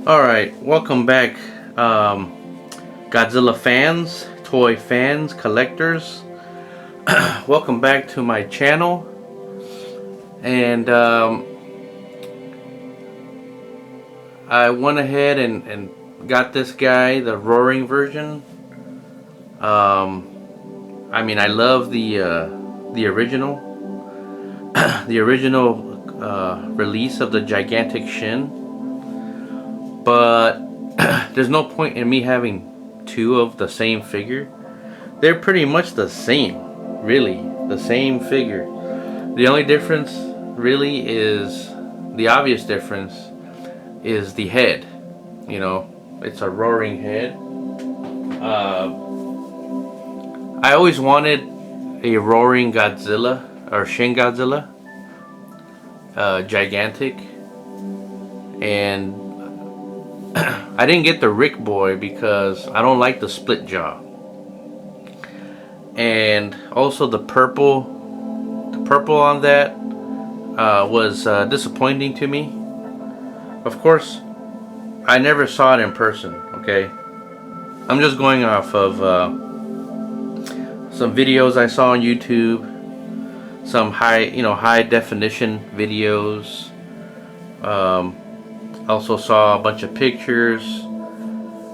Alright, welcome back, Godzilla fans, toy fans, collectors. Welcome back to my channel. And I went ahead and got this guy, the roaring version. I love the original, the original release of the Gigantic Shin. But there's no point in me having two of the same figure. They're pretty much the same, really, the same figure. The only difference really is, the obvious difference is the head. You know, it's a roaring head. I always wanted a roaring Godzilla, or Shin Godzilla, gigantic. And I didn't get the Rick Boy because I don't like the split jaw. And also the purple on that was disappointing to me. Of course, I never saw it in person. Okay, I'm just going off of some videos I saw on YouTube, some high definition videos. Also saw a bunch of pictures,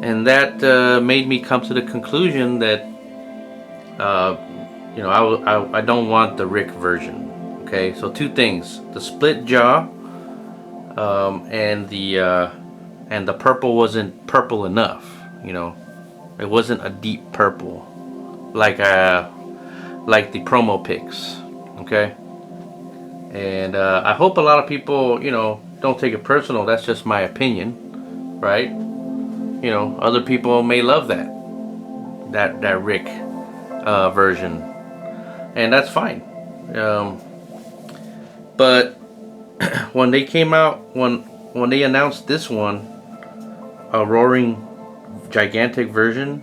and that made me come to the conclusion that I don't want the Rick version. Okay, so two things: the split jaw, and the purple wasn't purple enough. You know, it wasn't a deep purple like the promo pics. Okay, and I hope a lot of people don't take it personal. That's just my opinion, right? Other people may love that Rick version, and that's fine. But when they came out, when they announced this one, a roaring gigantic version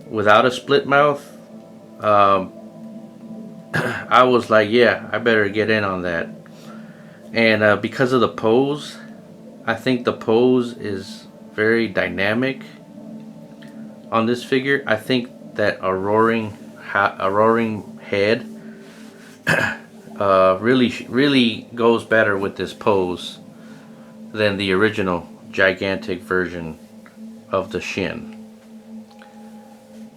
without a split mouth, I was like, yeah, I better get in on that. And because of the pose, I think the pose is very dynamic on this figure. I think that a roaring head really goes better with this pose than the original gigantic version of the Shin.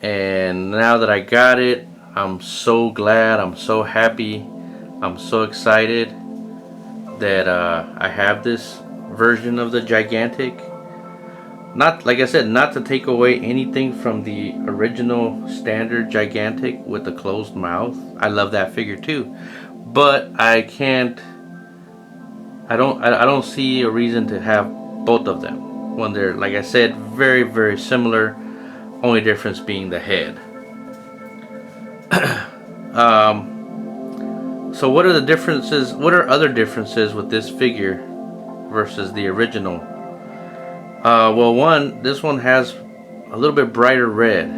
And now that I got it, I'm so glad, I'm so happy, I'm so excited that I have this version of the gigantic. Not, like I said, not to take away anything from the original standard gigantic with the closed mouth. I love that figure too, but I don't see a reason to have both of them when they're, like I said, very, very similar. Only difference being the head. So what are the differences? What are other differences with this figure versus the original? Well, this one has a little bit brighter red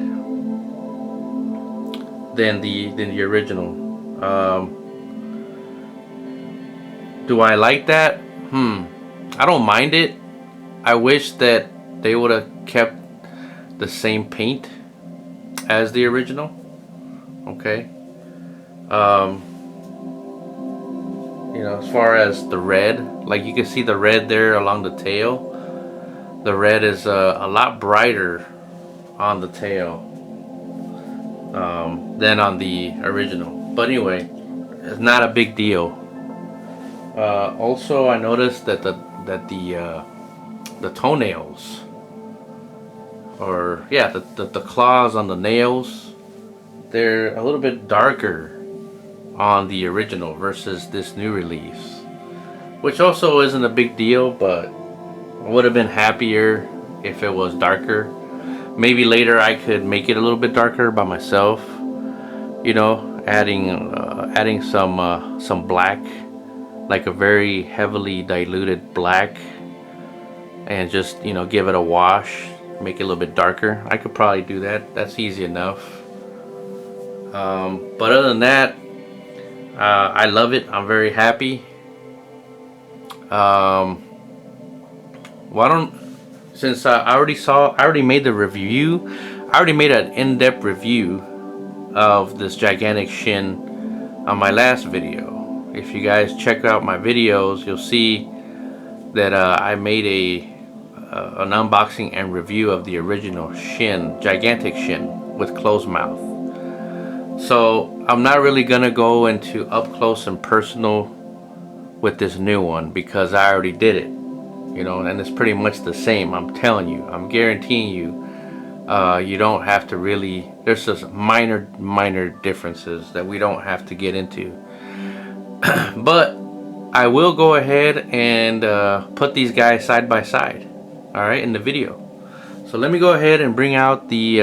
than the original. Do I like that? I don't mind it. I wish that they would have kept the same paint as the original. Okay. As far as the red, like you can see the red there along the tail. The red is a lot brighter on the tail than on the original. But anyway, it's not a big deal. Also, I noticed that the toenails, or yeah, the claws on the nails, they're a little bit darker on the original versus this new release, which also isn't a big deal, but I would have been happier if it was darker. Maybe later I could make it a little bit darker by myself, adding some black, like a very heavily diluted black, and just give it a wash, make it a little bit darker. I could probably do that. That's easy enough. But other than that, I love it. I'm very happy. Why don't, since I already made the review, I already made an in-depth review of this gigantic Shin on my last video. If you guys check out my videos, you'll see that I made an unboxing and review of the original Shin, gigantic Shin with closed mouth. So I'm not really gonna go into up close and personal with this new one because I already did it, you know, and it's pretty much the same. I'm telling you, I'm guaranteeing you. You don't have to really, there's just minor differences that we don't have to get into. But I will go ahead and put these guys side by side, all right, in the video. So let me go ahead and bring out the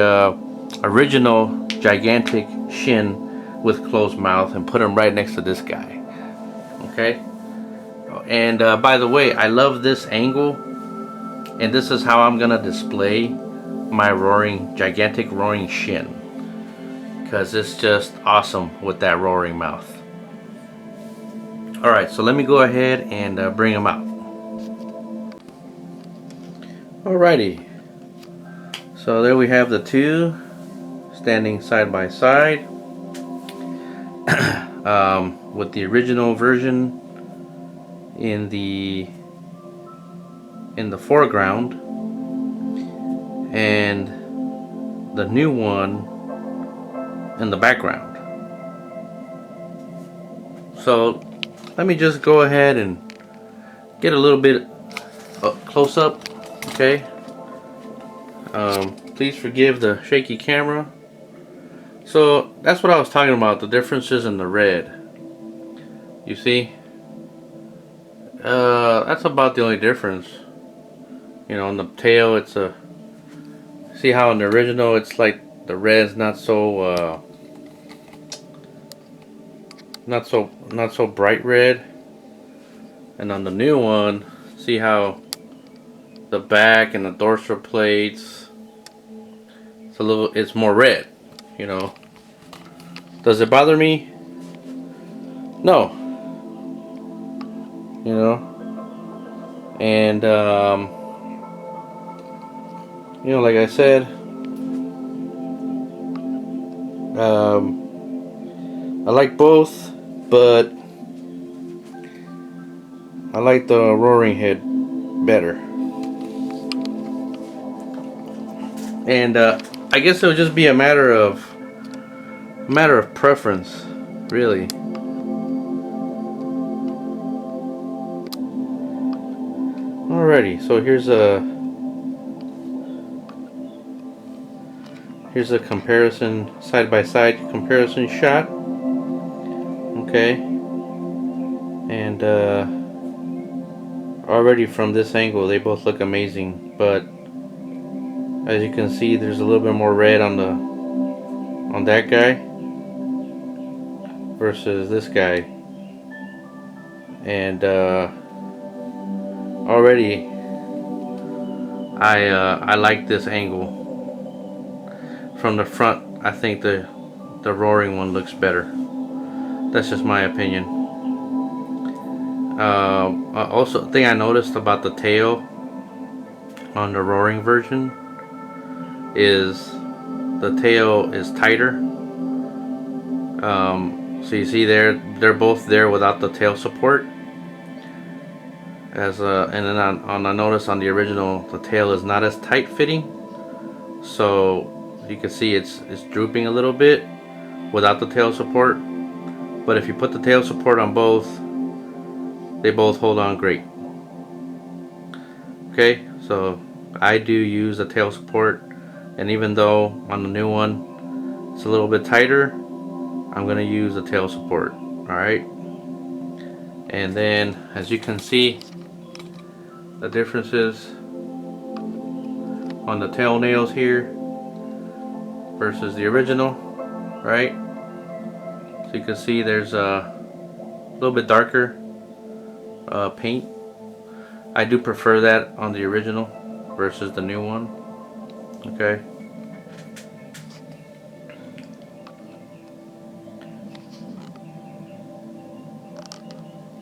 original gigantic Shin with closed mouth and put him right next to this guy. Okay. And by the way, I love this angle, and this is how I'm gonna display my gigantic roaring Shin, because it's just awesome with that roaring mouth. Alright, so let me go ahead and bring him out. Alrighty, so there we have the two standing side by side with the original version in the foreground and the new one in the background. So let me just go ahead and get a little bit close up, okay? Please forgive the shaky camera. So that's what I was talking about, the differences in the red. You see? That's about the only difference. You know, on the tail, it's a. See how in the original, it's like the red's not so not so bright red, and on the new one, see how the back and the dorsal plates, it's more red. You know, does it bother me? No. You know, and you know, like I said, I like both, but I like the roaring head better. And I guess it'll just be a matter of preference, really. Alrighty, so here's a comparison, side by side comparison shot. Okay, and already from this angle they both look amazing, but as you can see, there's a little bit more red on that guy versus this guy, and already I like this angle. From the front, I think the roaring one looks better. That's just my opinion. Also, thing I noticed about the tail on the roaring version is the tail is tighter. So you see they're both there without the tail support. And then I notice on the original, the tail is not as tight fitting. So you can see it's drooping a little bit without the tail support, but if you put the tail support on both, they both hold on great. Okay, so I do use the tail support, and even though on the new one it's a little bit tighter, I'm gonna use the tail support. Alright, and then as you can see, the differences on the tail nails here versus the original, right? So you can see there's a little bit darker paint. I do prefer that on the original versus the new one. Okay.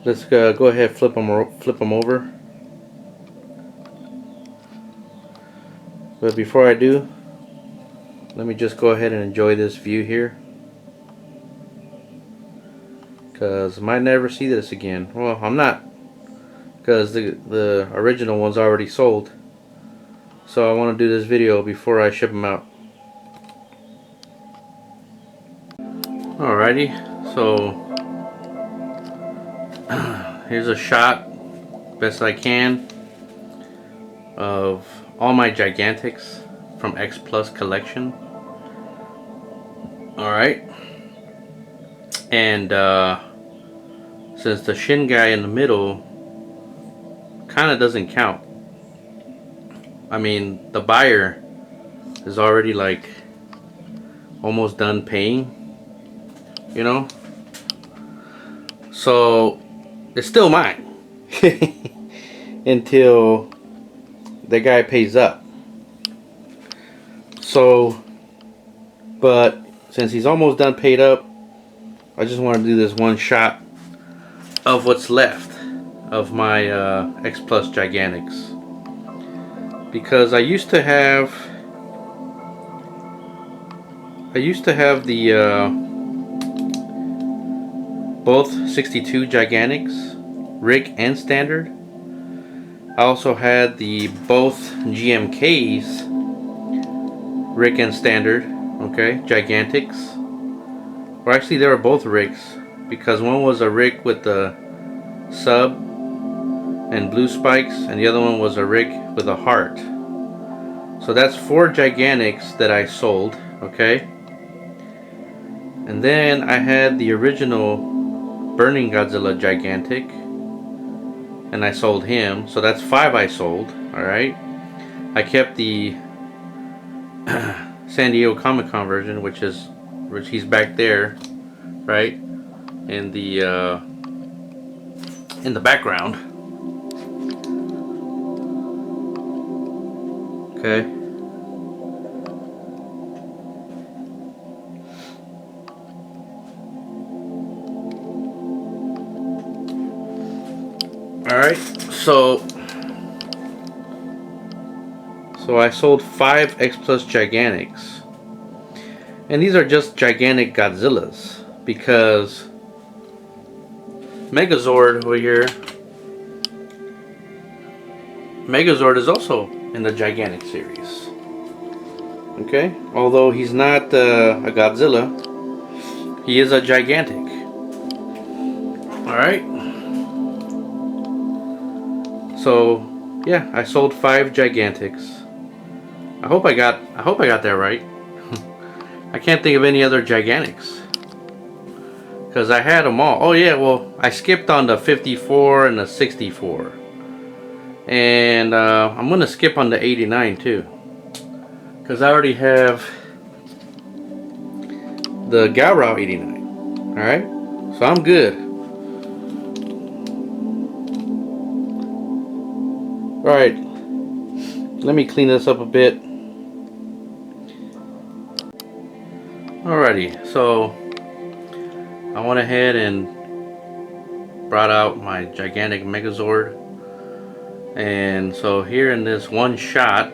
Let's go ahead, flip them over. But before I do, let me just go ahead and enjoy this view here, because I might never see this again. Well, I'm not, because the original one's already sold. So I want to do this video before I ship them out. Alrighty, so here's a shot, best I can, of all my Gigantics from X Plus collection. Alright, and since the Shin guy in the middle kind of doesn't count, I mean, the buyer is already like almost done paying, you know, so it's still mine until the guy pays up. So, but since he's almost done paid up, I just want to do this one shot of what's left of my X Plus Gigantics, because I used to have the both 62 Gigantics, Rick and Standard. I also had the both GMKs, Rick and Standard, okay, Gigantics. Or actually they were both Ricks, because one was a Rick with the sub and blue spikes, and the other one was a Rick with a heart. So that's 4 Gigantics that I sold, okay? And then I had the original Burning Godzilla Gigantic, and I sold him, so that's 5 I sold. Alright, I kept the San Diego Comic-Con version, which he's back there, right, in the background. Okay. Alright, so I sold 5 X Plus Gigantics, and these are just gigantic Godzillas, because Megazord over here, Megazord is also in the Gigantic series, okay, although he's not a Godzilla, he is a Gigantic. Alright, so yeah, I sold 5 Gigantics. I hope I got that right. I can't think of any other Gigantics, because I had them all. Oh yeah, well, I skipped on the 54 and the 64, and I'm gonna skip on the 89 too, because I already have the Gaurau 89. Alright, so I'm good. Alright, let me clean this up a bit. Alrighty, so I went ahead and brought out my gigantic Megazord, and so here in this one shot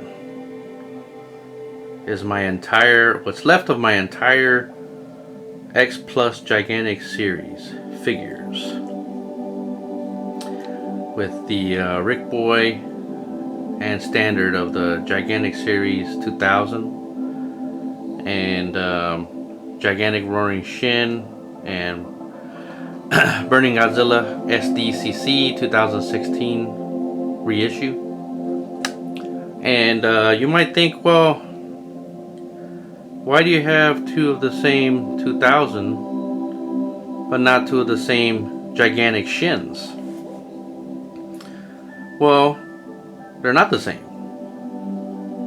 is my entire, what's left of my entire X Plus Gigantic series figures, with the Rick Boy and Standard of the Gigantic Series 2000, and Gigantic Roaring Shin, and Burning Godzilla SDCC 2016 reissue. And you might think, well, why do you have 2 of the same 2000 but not 2 of the same Gigantic Shins? Well, they're not the same.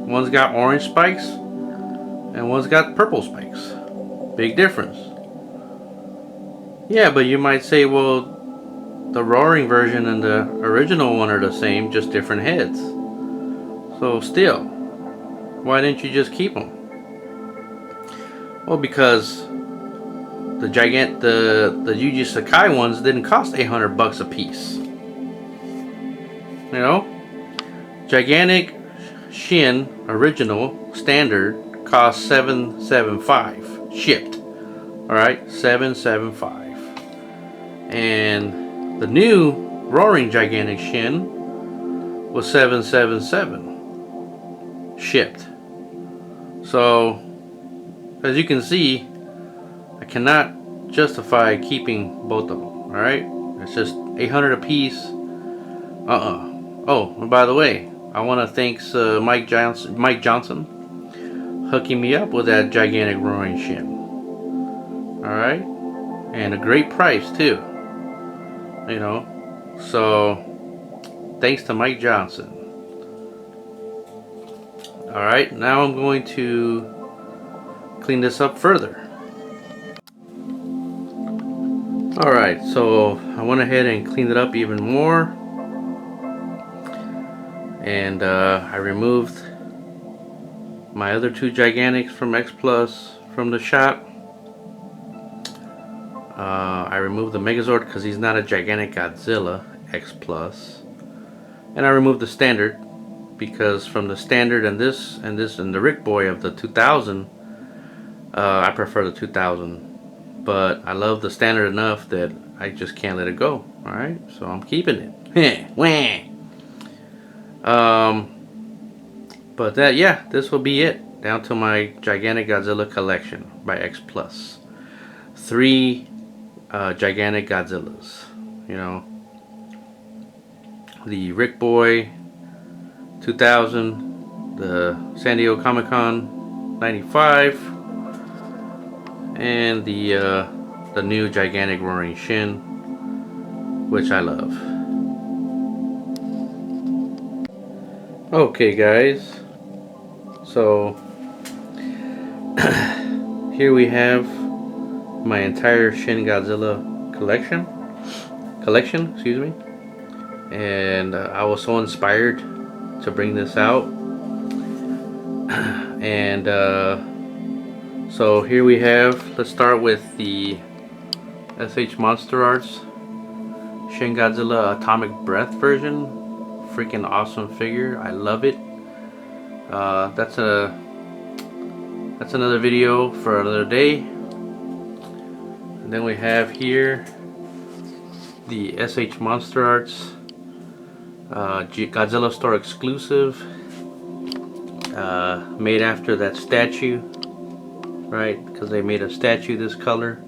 One's got orange spikes and one's got purple spikes. Big difference. Yeah, but you might say, well, the roaring version and the original one are the same, just different heads. So still, why didn't you just keep them? Well, because the Yuji Sakai ones didn't cost $800 a piece. You know, Gigantic Shin original standard cost $775 shipped. All right, $775. And the new Roaring Gigantic Shin was $777 shipped. So as you can see, I cannot justify keeping both of them. All right, it's just $800 a piece. Oh, and by the way, I want to thank Mike Johnson hooking me up with that Gigantic Roaring Shin. All right, and a great price too. You know, so thanks to Mike Johnson. All right, now I'm going to clean this up further. All right, so I went ahead and cleaned it up even more, and I removed my other two Gigantics from X Plus from the shop. I removed the Megazord because he's not a Gigantic Godzilla X Plus, and I removed the standard because from the standard and the Rick Boy of the 2000, I prefer the 2000. But I love the standard enough that I just can't let it go. All right, so I'm keeping it. But this will be it. Down to my Gigantic Godzilla collection by X Plus. 3 Gigantic Godzillas. You know, the Rick Boy 2000, the San Diego Comic Con 95. And the new Gigantic Roaring Shin, which I love. Okay, guys, so here we have my entire Shin Godzilla collection, excuse me. And I was so inspired to bring this out, and so here we have, let's start with the SH Monster Arts Shin Godzilla Atomic Breath version. Freaking awesome figure. I love it. That's another video for another day. And then we have here the SH Monster Arts Godzilla Store exclusive, made after that statue. Right, because they made a statue this color,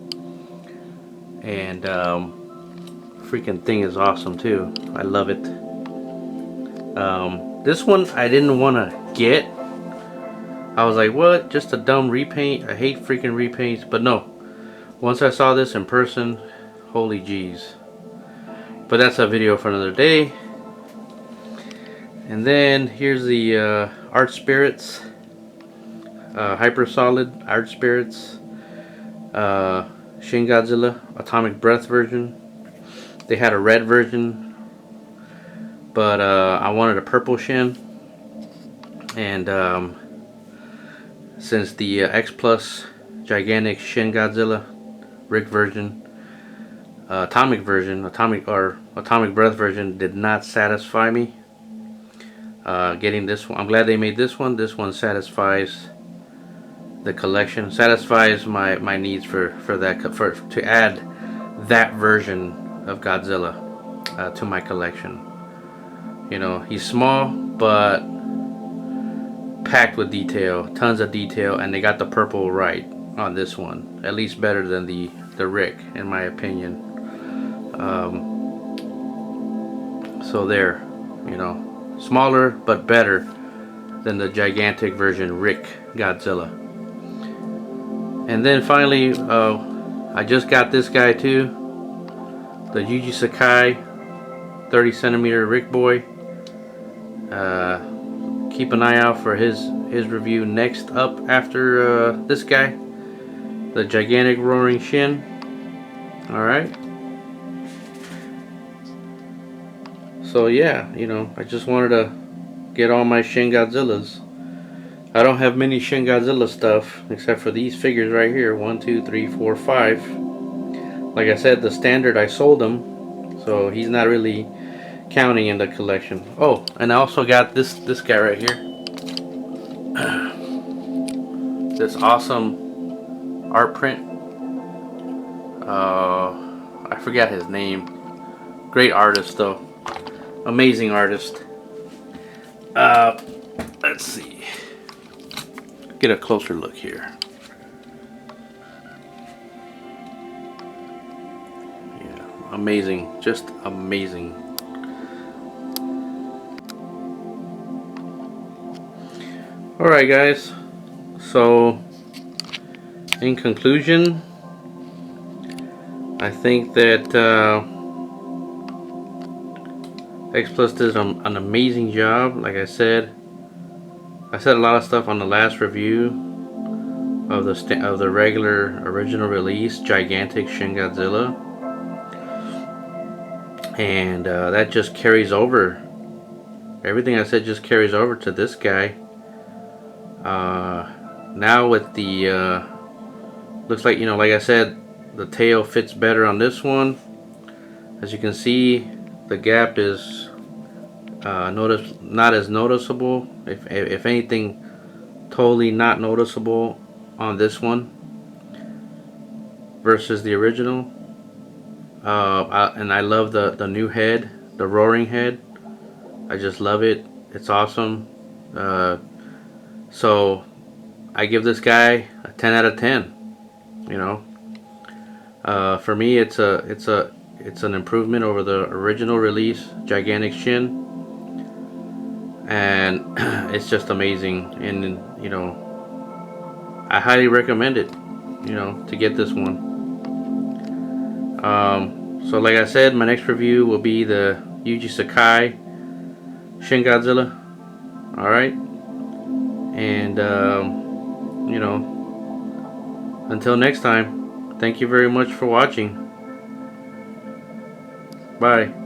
and freaking thing is awesome too. I love it. This one I didn't want to get. I was like, what? Just a dumb repaint? I hate freaking repaints. But no, once I saw this in person, holy jeez. But that's a video for another day. And then here's the Art Spirits. Hyper Solid Art Spirits Shin Godzilla Atomic Breath version. They had a red version, but I wanted a purple Shin, and since the X Plus Gigantic Shin Godzilla Rick version, Atomic Breath version did not satisfy me, getting this one, I'm glad they made this one. This one satisfies the collection, satisfies my needs for to add that version of Godzilla to my collection. You know, he's small but packed with detail, tons of detail, and they got the purple right on this one, at least better than the Rick, in my opinion. So there, you know, smaller but better than the gigantic version Rick Godzilla. And then finally, I just got this guy too, the Yuji Sakai 30 centimeter Rick Boy. Keep an eye out for his review next up after this guy, the Gigantic Roaring Shin. Alright. So yeah, you know, I just wanted to get all my Shin Godzillas. I don't have many Shin Godzilla stuff except for these figures right here. 1, 2, 3, 4, 5. Like I said, the standard, I sold him, so he's not really counting in the collection. Oh, and I also got this guy right here. this awesome art print. I forgot his name. Great artist though. Amazing artist. Let's see. Get a closer look here. Yeah, amazing. Just amazing. Alright guys, so in conclusion, I think that X Plus did an amazing job. Like I said a lot of stuff on the last review of the regular original release Gigantic Shin Godzilla, and that just carries over. Everything I said just carries over to this guy. Now with the looks like, like I said, the tail fits better on this one. As you can see, the gap is not as noticeable. If anything, totally not noticeable on this one versus the original. And I love the new head, the roaring head. I just love it. It's awesome. So I give this guy a 10 out of 10. For me, it's an improvement over the original release, Gigantic Shin, and it's just amazing. And I highly recommend it. To get this one. So like I said, my next review will be the Yuji Sakai Shin Godzilla. All right. And until next time, thank you very much for watching. Bye.